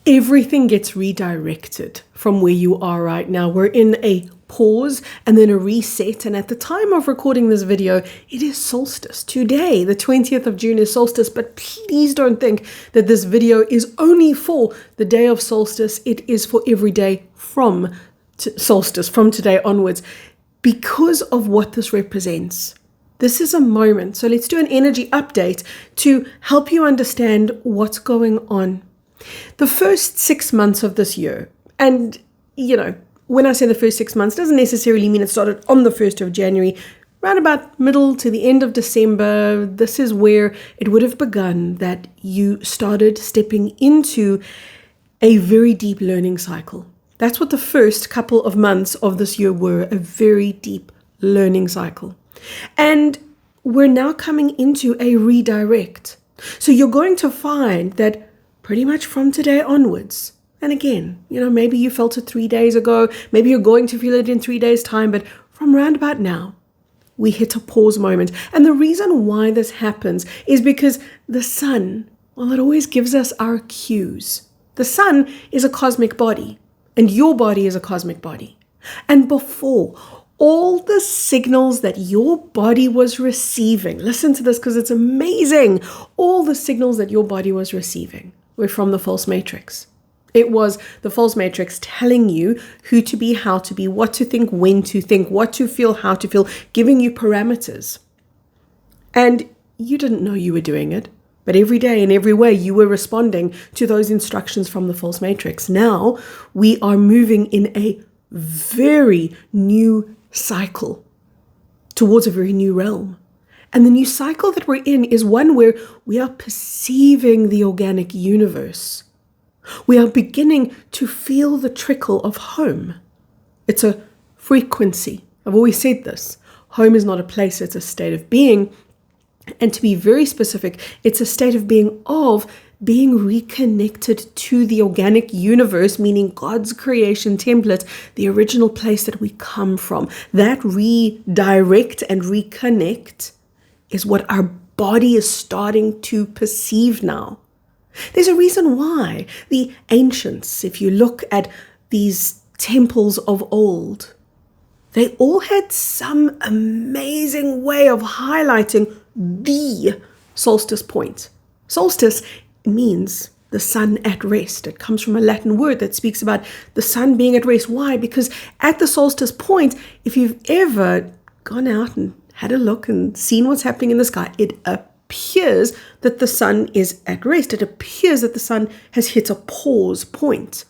everything gets redirected from where you are right now. We're in a pause and then a reset. And at the time of recording this video, it is solstice. Today, the 20th of June is solstice, but please don't think that this video is only for the day of solstice. It is for every day from solstice, from today onwards, because of what this represents. This is a moment. So let's do an energy update to help you understand what's going on. The first 6 months of this year, and when I say the first 6 months, doesn't necessarily mean it started on the 1st of January, around about middle to the end of December. This is where it would have begun that you started stepping into a very deep learning cycle. That's what the first couple of months of this year were, a very deep learning cycle. And we're now coming into a redirect. So you're going to find that pretty much from today onwards, and again, maybe you felt it 3 days ago, maybe you're going to feel it in 3 days' time, but from round about now, we hit a pause moment. And the reason why this happens is because the sun, well, it always gives us our cues. The sun is a cosmic body, and your body is a cosmic body. And before all the signals that your body was receiving, listen to this because it's amazing. All the signals that your body was receiving were from the false matrix. It was the false matrix telling you who to be, how to be, what to think, when to think, what to feel, how to feel, giving you parameters. And you didn't know you were doing it, but every day in every way you were responding to those instructions from the false matrix. Now we are moving in a very new cycle towards a very new realm. And the new cycle that we're in is one where we are perceiving the organic universe. We are beginning to feel the trickle of home. It's a frequency. I've always said this. Home is not a place, it's a state of being. And to be very specific, it's a state of being reconnected to the organic universe, meaning God's creation template, the original place that we come from. That redirect and reconnect is what our body is starting to perceive now. There's a reason why the ancients, if you look at these temples of old, they all had some amazing way of highlighting the solstice point. Solstice means the sun at rest. It comes from a Latin word that speaks about the sun being at rest. Why? Because at the solstice point, if you've ever gone out and had a look and seen what's happening in the sky, it appears that the sun is at rest. It appears that the sun has hit a pause point.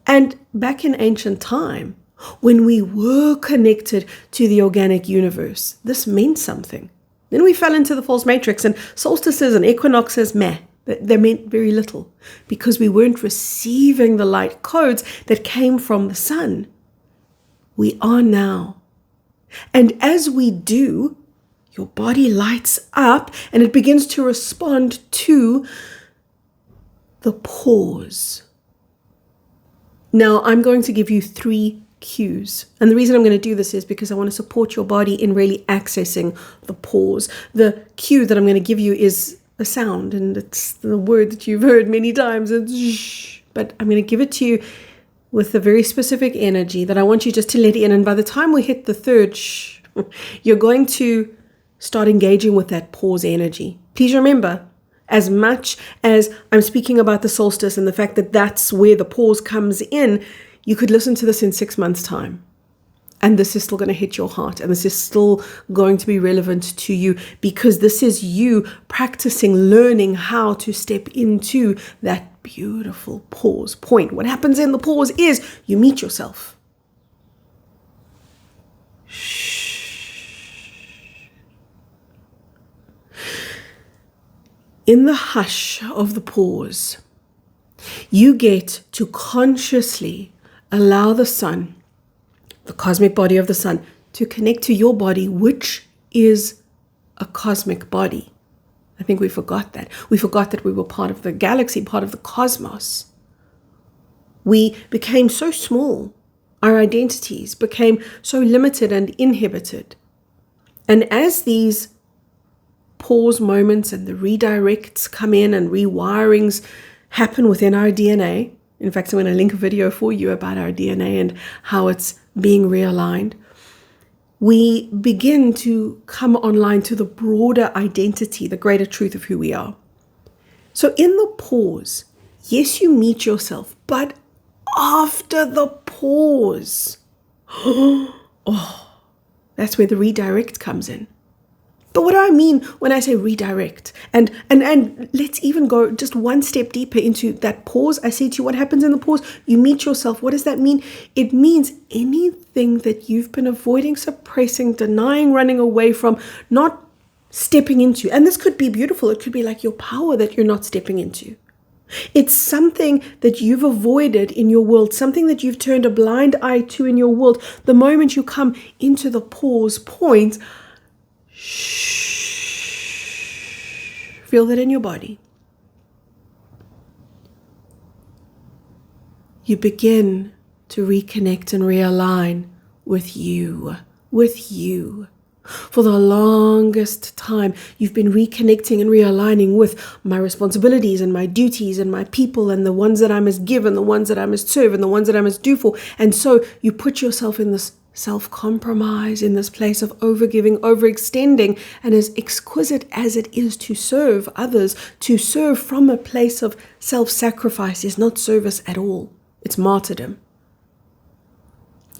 And back in ancient time, when we were connected to the organic universe, this meant something. Then we fell into the false matrix, and solstices and equinoxes, they meant very little because we weren't receiving the light codes that came from the sun. We are now. And as we do, your body lights up and it begins to respond to the pause. Now, I'm going to give you 3 cues. And the reason I'm going to do this is because I want to support your body in really accessing the pause. The cue that I'm going to give you is a sound, and it's the word that you've heard many times. It's shh. But I'm going to give it to you with a very specific energy that I want you just to let in. And by the time we hit the 3rd shh, you're going to start engaging with that pause energy. Please remember, as much as I'm speaking about the solstice and the fact that that's where the pause comes in, you could listen to this in 6 months' time. And this is still going to hit your heart. And this is still going to be relevant to you because this is you practicing, learning how to step into that beautiful pause point. What happens in the pause is you meet yourself. In the hush of the pause, you get to consciously allow the sun, the cosmic body of the sun, to connect to your body, which is a cosmic body. I think we forgot that. We forgot that we were part of the galaxy, part of the cosmos. We became so small. Our identities became so limited and inhibited. And as these pause moments and the redirects come in and rewirings happen within our DNA. In fact, I'm going to link a video for you about our DNA and how it's being realigned. We begin to come online to the broader identity, the greater truth of who we are. So in the pause, yes, you meet yourself, but after the pause, that's where the redirect comes in. But what do I mean when I say redirect? And let's even go just one step deeper into that pause. I say to you, what happens in the pause? You meet yourself. What does that mean? It means anything that you've been avoiding, suppressing, denying, running away from, not stepping into. And this could be beautiful. It could be like your power that you're not stepping into. It's something that you've avoided in your world, something that you've turned a blind eye to in your world. The moment you come into the pause point, feel that in your body. You begin to reconnect and realign with you. For the longest time, you've been reconnecting and realigning with my responsibilities and my duties and my people and the ones that I must give and the ones that I must serve and the ones that I must do for. And so you put yourself in this self-compromise, in this place of overgiving, overextending. And as exquisite as it is to serve others, to serve from a place of self-sacrifice is not service at all. It's martyrdom.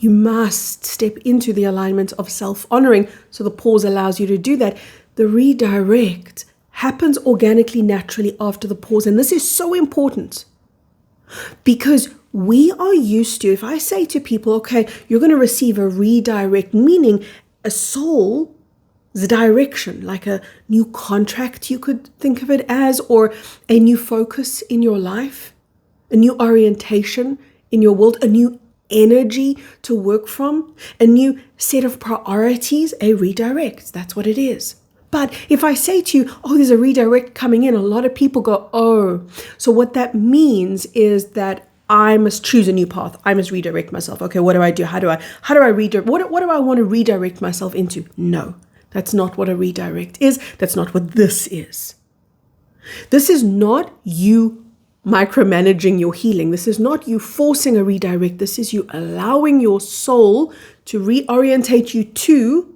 You must step into the alignment of self-honoring. So the pause allows you to do that. The redirect happens organically, naturally after the pause. And this is so important because we are used to, if I say to people, okay, you're going to receive a redirect, meaning a soul's direction, like a new contract, you could think of it as, or a new focus in your life, a new orientation in your world, a new energy to work from, a new set of priorities, a redirect. That's what it is. But if I say to you, oh, there's a redirect coming in, a lot of people go, oh. So what that means is that I must choose a new path. I must redirect myself. Okay, what do I do? How do I redirect? What do I want to redirect myself into? No, that's not what a redirect is. That's not what this is. This is not you micromanaging your healing. This is not you forcing a redirect. This is you allowing your soul to reorientate you to,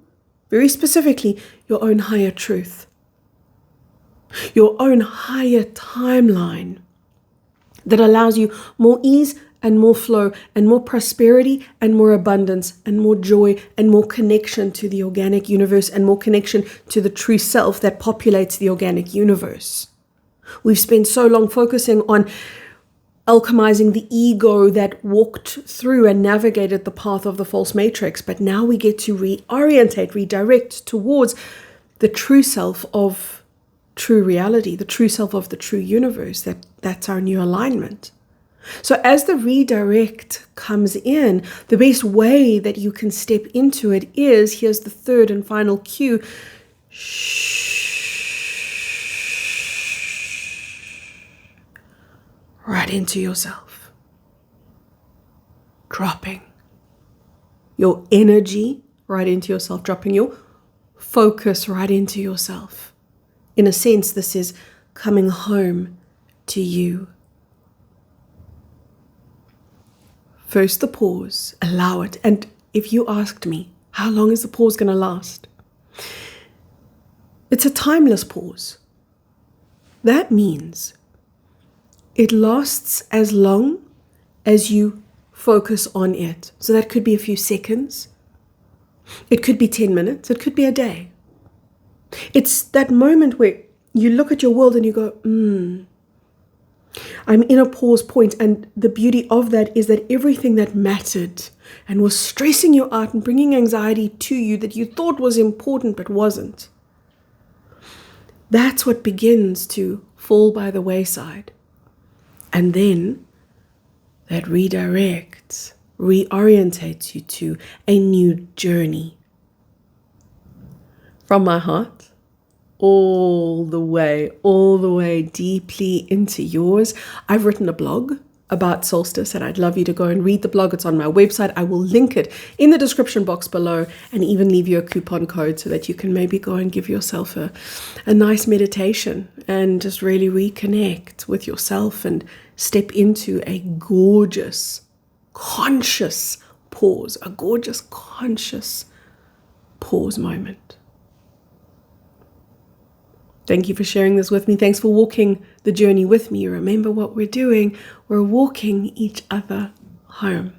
very specifically, your own higher truth, your own higher timeline that allows you more ease and more flow and more prosperity and more abundance and more joy and more connection to the organic universe and more connection to the true self that populates the organic universe. We've spent so long focusing on alchemizing the ego that walked through and navigated the path of the false matrix. But now we get to reorientate, redirect towards the true self of true reality, the true self of the true universe. That's our new alignment. So as the redirect comes in, the best way that you can step into it is, here's the third and final cue, right into yourself, dropping your energy right into yourself, dropping your focus right into yourself. In a sense, this is coming home to you. First, the pause, allow it. And if you asked me, how long is the pause going to last? It's a timeless pause. That means it lasts as long as you focus on it. So that could be a few seconds. It could be 10 minutes. It could be a day. It's that moment where you look at your world and you go, I'm in a pause point. And the beauty of that is that everything that mattered and was stressing you out and bringing anxiety to you that you thought was important but wasn't, that's what begins to fall by the wayside. And then that redirects, reorientates you to a new journey. From my heart, all the way deeply into yours. I've written a blog about solstice, and I'd love you to go and read the blog. It's on my website. I will link it in the description box below and even leave you a coupon code so that you can maybe go and give yourself a nice meditation and just really reconnect with yourself and step into a gorgeous, conscious pause, a gorgeous, conscious pause moment. Thank you for sharing this with me. Thanks for walking the journey with me. Remember what we're doing. We're walking each other home.